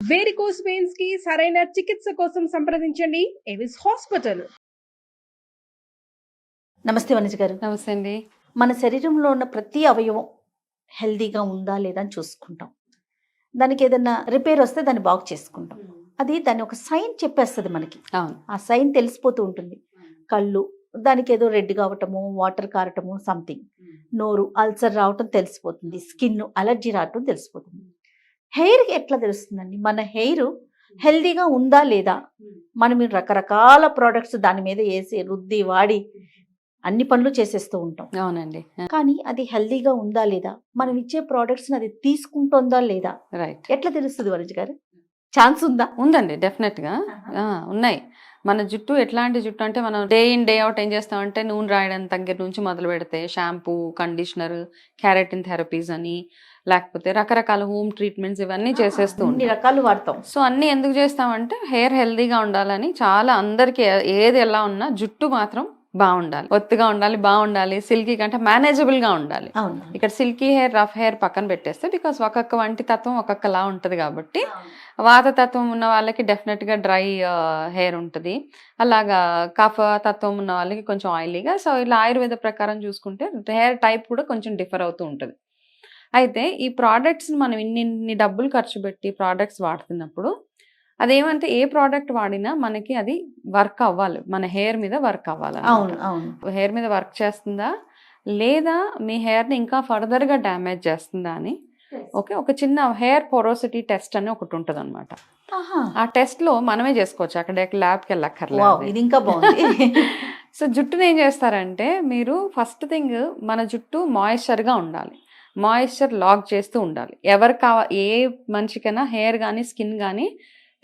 Varicose veins కి సరైన చికిత్స కోసం సంప్రదించండి ఎవిస్ హాస్పిటల్. నమస్తే వనిజ గారు. నమస్తే అండి. మన శరీరంలో ఉన్న ప్రతి అవయవం హెల్దీగా ఉందా లేదా అని చూసుకుంటాం. దానికి ఏదైనా రిపేర్ వస్తే దాన్ని బాగు చేసుకుంటాం. అది దాని ఒక సైన్ చెప్పేస్తుంది మనకి. ఆ సైన్ తెలిసిపోతూ ఉంటుంది. కళ్ళు దానికి ఏదో రెడ్ కావటము, వాటర్ కారటము, సంథింగ్, నోరు అల్సర్ రావటం తెలిసిపోతుంది, స్కిన్ అలర్జీ రావటం తెలిసిపోతుంది. హెయిర్కి ఎట్లా తెలుస్తుందండి మన హెయిర్ హెల్దీగా ఉందా లేదా? మనం రకరకాల ప్రోడక్ట్స్ దాని మీద వేసి రుద్ది వాడి అన్ని పనులు చేసేస్తూ ఉంటాం. అవునండి. కానీ అది హెల్దీగా ఉందా లేదా, మనం ఇచ్చే ప్రోడక్ట్స్ అది తీసుకుంటుందా లేదా, రైట్, ఎట్లా తెలుస్తుంది వనిజ గారు? ఛాన్స్ ఉందా? ఉందండి, డెఫినెట్గా ఉన్నాయి. మన జుట్టు ఎట్లాంటి జుట్టు అంటే, మనం డే ఇన్ డే అవుట్ ఏం చేస్తామంటే, నూనె రాయడం దగ్గర నుంచి మొదలు పెడితే షాంపూ, కండిషనర్, కెరాటిన్ థెరపీస్ అని, లేకపోతే రకరకాల హోమ్ ట్రీట్మెంట్స్ ఇవన్నీ చేసేస్తూ అన్ని రకాలు వాడతాం. సో అన్ని ఎందుకు చేస్తామంటే హెయిర్ హెల్దీగా ఉండాలని. చాలా అందరికి ఏది ఎలా ఉన్నా జుట్టు మాత్రం బాగుండాలి, ఒత్తుగా ఉండాలి, బాగుండాలి, సిల్కీ కంటే మేనేజబుల్ గా ఉండాలి. ఇక్కడ సిల్కీ హెయిర్, రఫ్ హెయిర్ పక్కన పెట్టేస్తే, బికాస్ ఒక్కొక్క వంటి తత్వం ఒక్కొక్కలా ఉంటది కాబట్టి, వాత తత్వం ఉన్న వాళ్ళకి డెఫినెట్ గా డ్రై హెయిర్ ఉంటుంది, అలాగా కఫ తత్వం ఉన్న వాళ్ళకి కొంచెం ఆయిలీగా. సో ఇలా ఆయుర్వేద ప్రకారం చూసుకుంటే హెయిర్ టైప్ కూడా కొంచెం డిఫర్ అవుతూ ఉంటుంది. అయితే ఈ ప్రోడక్ట్స్ మనం ఇన్ని డబ్బులు ఖర్చు పెట్టి ప్రోడక్ట్స్ వాడుతున్నప్పుడు అదేమంటే ఏ ప్రోడక్ట్ వాడినా మనకి అది వర్క్ అవ్వాలి, మన హెయిర్ మీద వర్క్ అవ్వాలి. హెయిర్ మీద వర్క్ చేస్తుందా లేదా, మీ హెయిర్ని ఇంకా ఫర్దర్గా డ్యామేజ్ చేస్తుందా అని ఒక చిన్న హెయిర్ పోరోసిటీ టెస్ట్ అని ఒకటి ఉంటుంది అనమాట. ఆ టెస్ట్లో మనమే చేసుకోవచ్చు, అక్కడ ల్యాబ్కి వెళ్ళక్కర్లేదు. ఇంకా బాగుంది. సో జుట్టుని ఏం చేస్తారంటే, మీరు ఫస్ట్ థింగ్ మన జుట్టు మాయిశ్చర్గా ఉండాలి, మాయిశ్చర్ లాక్ చేస్తూ ఉండాలి. ఏ మనిషికైనా హెయిర్ కానీ స్కిన్ కానీ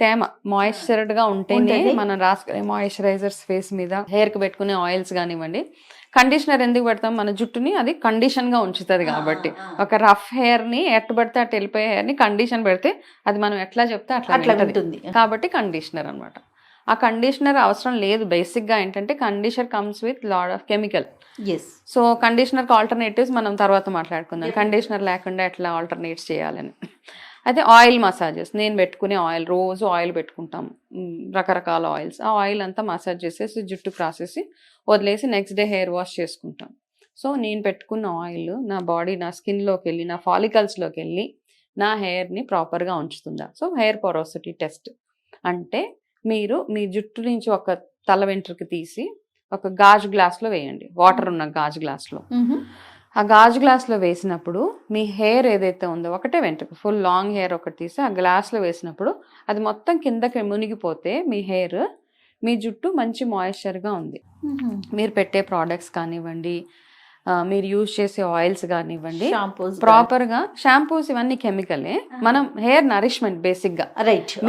తేమ మాయిశ్చర్డ్ గా ఉంటేనే మనం రాసుకునే మాయిశ్చరైజర్స్ ఫేస్ మీద, హెయిర్ కి పెట్టుకునే ఆయిల్స్ కానివ్వండి, కండిషనర్ ఎందుకు పెడతాం, మన జుట్టుని అది కండిషన్ గా ఉంచుతుంది కాబట్టి. ఒక రఫ్ హెయిర్ ని ఎట్టు పడితే అటు వెళ్ళిపోయే హెయిర్ ని కండిషన్ పెడితే అది మనం ఎట్లా చెప్తే అట్లా ఉంటుంది కాబట్టి కండిషనర్ అనమాట. ఆ కండిషనర్ అవసరం లేదు. బేసిక్ గా ఏంటంటే conditioner comes with lot of chemical. So conditioner కి ఆల్టర్నేటివ్స్ మనం తర్వాత మాట్లాడుకుందాం, కండిషనర్ లేకుండా ఎట్లా ఆల్టర్నేట్స్ చేయాలని. అయితే ఆయిల్ మసాజెస్, నేను పెట్టుకునే ఆయిల్, రోజు ఆయిల్ పెట్టుకుంటాం, రకరకాల ఆయిల్స్. ఆ ఆయిల్ అంతా మసాజ్ చేసేసి జుట్టుకు రాసేసి వదిలేసి నెక్స్ట్ డే హెయిర్ వాష్ చేసుకుంటాం. సో నేను పెట్టుకున్న ఆయిల్ నా బాడీ, నా స్కిన్లోకి వెళ్ళి, నా ఫాలికల్స్లోకి వెళ్ళి నా హెయిర్ని ప్రాపర్గా ఉంచుతుందా? సో హెయిర్ పోరోసిటీ టెస్ట్ అంటే, మీరు మీ జుట్టు నుంచి ఒక తల వెంట్రుకి తీసి ఒక గాజు గ్లాస్లో వేయండి, వాటర్ ఉన్న గాజు గ్లాస్లో. ఆ గాజు గ్లాస్లో వేసినప్పుడు మీ హెయిర్ ఏదైతే ఉందో, ఒకటే వెంట్రుక, ఫుల్ లాంగ్ హెయిర్ ఒకటి తీసి ఆ గ్లాస్లో వేసినప్పుడు అది మొత్తం కిందకి మునిగిపోతే మీ హెయిర్, మీ జుట్టు మంచి మాయిశ్చర్గా ఉంది. మీరు పెట్టే ప్రోడక్ట్స్ కానివ్వండి, మీరు యూజ్ చేసే ఆయిల్స్ కానివ్వండి, ప్రాపర్గా షాంపూస్ ఇవన్నీ కెమికలే. మనం హెయిర్ నరిష్మెంట్ బేసిక్గా,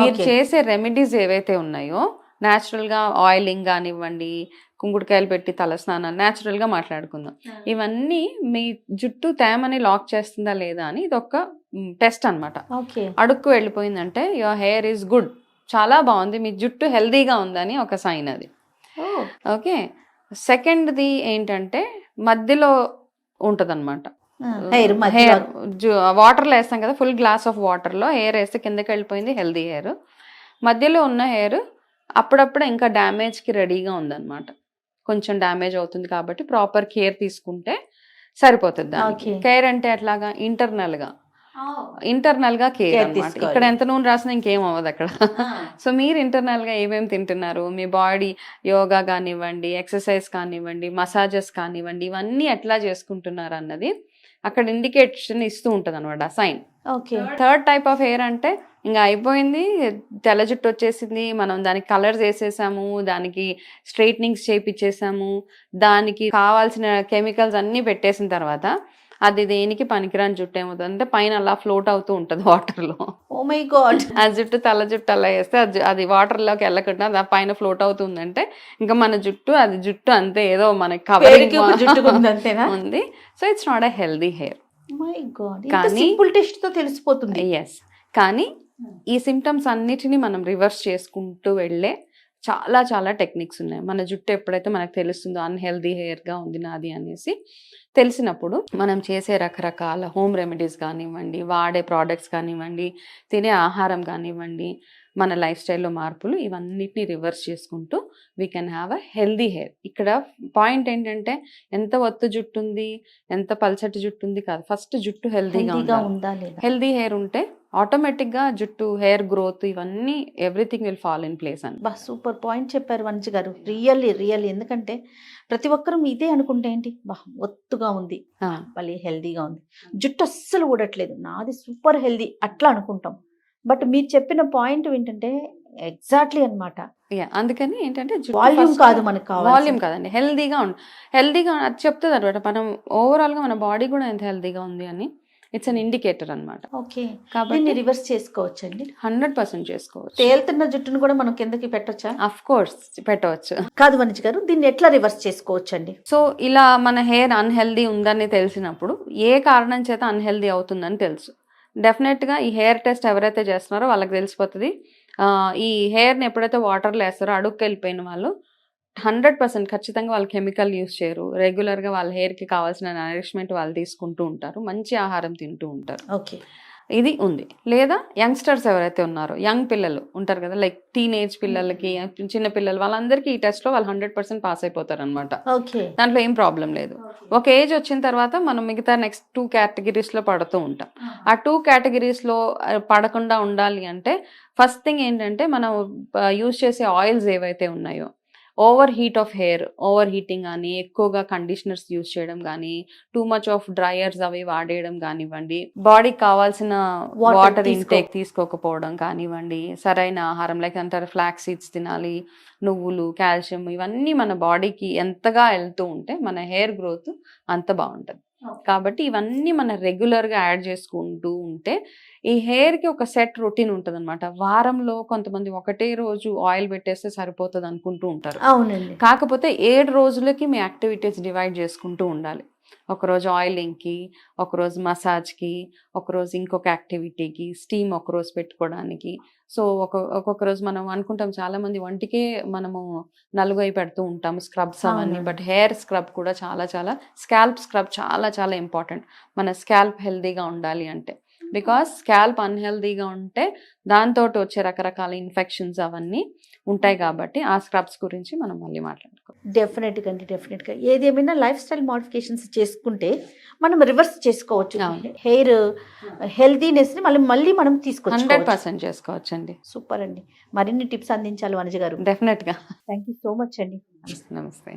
మీరు చేసే రెమెడీస్ ఏవైతే ఉన్నాయో, న్యాచురల్గా ఆయిలింగ్ కానివ్వండి, కుంకుడుకాయలు పెట్టి తలస్నానాలు, న్యాచురల్గా మాట్లాడుకుందాం, ఇవన్నీ మీ జుట్టు తేమని లాక్ చేస్తుందా లేదా అని ఇది ఒక టెస్ట్ అనమాట. అడుక్కు వెళ్ళిపోయిందంటే యువర్ హెయిర్ ఈజ్ గుడ్, చాలా బాగుంది, మీ జుట్టు హెల్దీగా ఉందని ఒక సైన్ అది. ఓకే, సెకండ్ది ఏంటంటే మధ్యలో ఉంటుందన్నమాట హెయిర్. వాటర్లో వేస్తాం కదా, ఫుల్ గ్లాస్ ఆఫ్ వాటర్లో హెయిర్ వేస్తే కిందకి వెళ్ళిపోయింది హెల్దీ హెయిర్. మధ్యలో ఉన్న హెయిర్ అప్పుడప్పుడు ఇంకా డ్యామేజ్కి రెడీగా ఉందన్నమాట, కొంచెం డ్యామేజ్ అవుతుంది కాబట్టి ప్రాపర్ కేర్ తీసుకుంటే సరిపోతుంది. కేర్ అంటే ఎట్లాగా, ఇంటర్నల్గా కేర్ అనమాట. ఇక్కడ ఎంత నూనె రాసినా ఇంకేం అవ్వదు అక్కడ. సో మీరు ఇంటర్నల్గా ఏమేమి తింటున్నారు, మీ బాడీ యోగా కానివ్వండి, ఎక్సర్సైజ్ కానివ్వండి, మసాజెస్ కానివ్వండి, ఇవన్నీ ఎట్లా చేసుకుంటున్నారు అన్నది అక్కడ ఇండికేషన్ ఇస్తూ ఉంటుంది అనమాట, sign. Third type of hair అంటే ఇంకా అయిపోయింది, తెల్ల జుట్టు వచ్చేసింది, మనం దానికి కలర్స్ వేసేసాము, దానికి స్ట్రైట్నింగ్స్ చేయించేసాము, దానికి కావాల్సిన కెమికల్స్ అన్నీ పెట్టేసిన తర్వాత అది దేనికి పనికిరాని జుట్టు ఏమవుతుంది అంటే పైన అలా ఫ్లోట్ అవుతూ ఉంటుంది వాటర్లో. Oh my god. ఆ జుట్టు, తెల్ల జుట్టు అలా వేస్తే అది వాటర్లోకి వెళ్ళకుండా అది పైన ఫ్లోట్ అవుతుందంటే ఇంకా మన జుట్టు, అది జుట్టు అంతే, ఏదో మనకి కవరింగ్ ఉంది. So it's not a healthy hair. కానీ టెస్ట్ తో తెలిసిపోతుంది. ఎస్, కానీ ఈ సిమ్టమ్స్ అన్నిటినీ మనం రివర్స్ చేసుకుంటూ వెళ్ళే చాలా చాలా టెక్నిక్స్ ఉన్నాయి. మన జుట్టు ఎప్పుడైతే మనకు తెలుస్తుందో అన్హెల్దీ హెయిర్గా ఉంది నాది అనేసి తెలిసినప్పుడు మనం చేసే రకరకాల హోమ్ రెమెడీస్ కానివ్వండి, వాడే ప్రోడక్ట్స్ కానివ్వండి, తినే ఆహారం కానివ్వండి, మన లైఫ్ స్టైల్లో మార్పులు ఇవన్నిటిని రివర్స్ చేసుకుంటూ we can have a healthy hair. ఇక్కడ పాయింట్ ఏంటంటే ఎంత ఒత్తు జుట్టు ఉంది, ఎంత పల్చటి జుట్టు ఉంది కాదు, ఫస్ట్ జుట్టు హెల్దీగా ఉండాలి. హెల్దీ హెయిర్ ఉంటే ఆటోమేటిక్గా జుట్టు హెయిర్ గ్రోత్ ఇవన్నీ everything will fall in place అని. సూపర్ పాయింట్ చెప్పారు వనిజ గారు. రియల్లీ ఎందుకంటే ప్రతి ఒక్కరూ ఇదే అనుకుంటే ఏంటి, ఒత్తుగా ఉంది, మళ్ళీ హెల్దీగా ఉంది, జుట్టు అస్సలు ఊడట్లేదు, నాది సూపర్ హెల్దీ అట్లా అనుకుంటాం. బట్ మీరు చెప్పిన పాయింట్ ఏంటంటే ఎగ్జాక్ట్లీ అన్నమాట. అందుకని ఏంటంటే వాల్యూమ్ కాదు మనకు కావాలి, వాల్యూమ్ కాదండి, హెల్దీగా అది చెప్తుంది అనమాట. మనం ఓవరాల్ గా మన బాడీ కూడా ఎంత హెల్దీగా ఉంది అని ఇట్స్ అన్ ఇండికేటర్ అనమాట. ఓకే, కాబట్టి రివర్స్ చేసుకోవచ్చండి. 100% చేసుకోవచ్చు. తేలుతున్న జుట్టును కూడా మనం కిందకి పెట్టొచ్చా? అఫ్ కోర్స్ పెట్టవచ్చు. కాదు వనిజ గారు, దీన్ని ఎట్లా రివర్స్ చేసుకోవచ్చండి? సో ఇలా మన హెయిర్ అన్హెల్దీ ఉందని తెలిసినప్పుడు ఏ కారణం చేత అన్హెల్దీ అవుతుందని తెలుసు. డెఫినెట్గా ఈ హెయిర్ టెస్ట్ ఎవరైతే చేస్తున్నారో వాళ్ళకి తెలిసిపోతుంది. ఈ హెయిర్ని ఎప్పుడైతే వాటర్లో వేస్తారో అడుగుకి వెళ్ళిపోయిన వాళ్ళు 100% ఖచ్చితంగా వాళ్ళు కెమికల్ యూస్ చేయరు. రెగ్యులర్గా వాళ్ళ హెయిర్కి కావాల్సిన నరిష్మెంట్ వాళ్ళు తీసుకుంటూ ఉంటారు, మంచి ఆహారం తింటూ ఉంటారు. ఓకే, ఇది ఉంది. లేదా యంగ్స్టర్స్ ఎవరైతే ఉన్నారో, యంగ్ పిల్లలు ఉంటారు కదా, లైక్ టీనేజ్ పిల్లలకి, చిన్న పిల్లలు, వాళ్ళందరికీ ఈ టెస్ట్లో వాళ్ళు 100% పాస్ అయిపోతారు అనమాట. దాంట్లో ఏం ప్రాబ్లం లేదు. ఒక ఏజ్ వచ్చిన తర్వాత మనం మిగతా నెక్స్ట్ 2 కేటగిరీస్లో పడుతూ ఉంటాం. ఆ 2 కేటగిరీస్లో పడకుండా ఉండాలి అంటే ఫస్ట్ థింగ్ ఏంటంటే మనం యూజ్ చేసే ఆయిల్స్ ఏవైతే ఉన్నాయో, over heat of hair, over heating కానీ, ఎక్కువగా కండిషనర్స్ యూజ్ చేయడం కానీ, టూ మచ్ ఆఫ్ డ్రైయర్స్ అవి వాడేయడం కానివ్వండి, బాడీకి కావాల్సిన వాటర్ ఇంటేక్ తీసుకోకపోవడం కానివ్వండి, సరైన ఆహారం లైక్ అంటారు ఫ్లాక్స్ సీడ్స్ తినాలి, నువ్వులు, కాల్షియం ఇవన్నీ మన బాడీకి ఎంతగా వెళ్తూ ఉంటే మన హెయిర్ గ్రోత్ అంత బాగుంటుంది. కాబట్టి ఇవన్నీ మనం రెగ్యులర్గా యాడ్ చేసుకుంటూ ఉంటే ఈ హెయిర్కి ఒక సెట్ రొటీన్ ఉంటుంది అనమాట. వారంలో కొంతమంది ఒకటే రోజు ఆయిల్ పెట్టేస్తే సరిపోతుంది అనుకుంటూ ఉంటారు. అవునండి. కాకపోతే 7 రోజులకి మీ యాక్టివిటీస్ డివైడ్ చేసుకుంటూ ఉండాలి. ఒకరోజు ఆయిలింగ్కి, ఒకరోజు మసాజ్కి, ఒకరోజు ఇంకొక యాక్టివిటీకి, స్టీమ్ ఒకరోజు పెట్టుకోవడానికి. సో ఒక్కొక్క రోజు మనం అనుకుంటాం, చాలామంది వంటికే మనము నలుగై పెడుతూ ఉంటాము స్క్రబ్స్ అవన్నీ. బట్ హెయిర్ స్క్రబ్ కూడా చాలా స్కాల్ప్ స్క్రబ్ చాలా ఇంపార్టెంట్ మన స్కాల్ప్ హెల్దీగా ఉండాలి అంటే. బికాస్ స్కాల్ప్ అన్హెల్దీగా ఉంటే దాంతో వచ్చే రకరకాల ఇన్ఫెక్షన్స్ అవన్నీ ఉంటాయి. కాబట్టి ఆ స్క్రబ్స్ గురించి మనం మళ్ళీ మాట్లాడుకోవాలి. డెఫినెట్గా ఏదేమైనా లైఫ్ స్టైల్ మోడిఫికేషన్స్ చేసుకుంటే మనం రివర్స్ చేసుకోవచ్చు. హెయిర్ హెల్దీనెస్ ని మళ్ళీ మనం తీసుకోవచ్చు. 100% చేసుకోవచ్చు అండి. సూపర్ అండి. మరిన్ని టిప్స్ అందించాలి వనిజ గారు. డెఫినెట్గా. థ్యాంక్ యూ సో మచ్ అండి. నమస్తే.